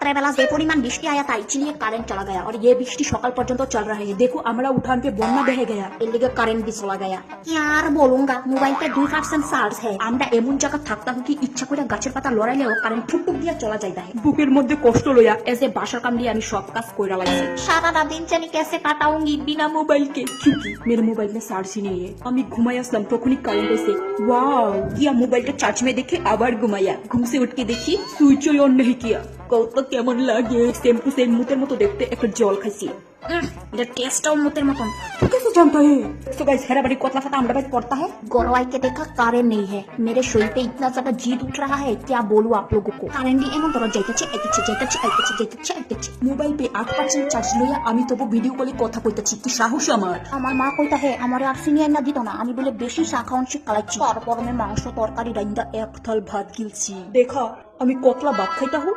रात्रे बेला जे परिमाण बृष्टि आया था इसलिए करंट चला गया और ये बृष्टि सकाल पर्यंत चल रहा है। देखो हमारा उठान पे बन्ना बह गया, इसलिए करंट भी चला गया। यार बोलूंगा मोबाइल पे 2% चार्ज है। আমরা এমন জায়গা থাকতাম কি ইচ্ছা করে গাছের পাতা লড়াইলেও কারেন্ট ফুটুক দিয়ে চলা যাইতা है। বুকের মধ্যে কষ্ট লইয়া এসে বাসার কাম দিয়ে আমি সব কাজ কইরা লাগছি। সারা দিন জানি कैसे কাটাऊंगी बिना मोबाइल के, क्योंकि मेरे मोबाइल में चार्ज ही नहीं है। আমি ঘুমাই আসলাম তখনই কারেন্ট এসে वाओ किया मोबाइल का चार्ज में देखे আবার ঘুমাইয়া ঘুম से उठ के देखी সুইচ অন नहीं किया। কত কেমন লাগে, সেম টু সেম মুতের মতো দেখতে। একটা জল খাইছি, এটা টেস্টটাও মুতের মতন। तू कैसे जानता है? तो गाइस हेरा बड़ी कोतला फटा अंडा पड़ता है। गौरवाई के देखा कारेंट नहीं है, मेरे शरीर पे इतना ज्यादा जीत उठ रहा है क्या बोलूं आप लोगों को। কারেন্ট এমন ধরো যাইতেছে যাইতেছে। মোবাইল পে 8% চার্জ লইয়া আমি তবু ভিডিও কলে কথা কইতাছি। কি সাহস আমার। আমার মা কইতা হে আমারে আর সিনিয়র না দিত না, আমি বলে বেশি শাখাউন শিখালাচ্ছি। তারপর আমি মাংস তরকারি রাইন্দা এক থাল ভাত গিলছি। দেখা আমি কতলা ভাত খাইতা হো।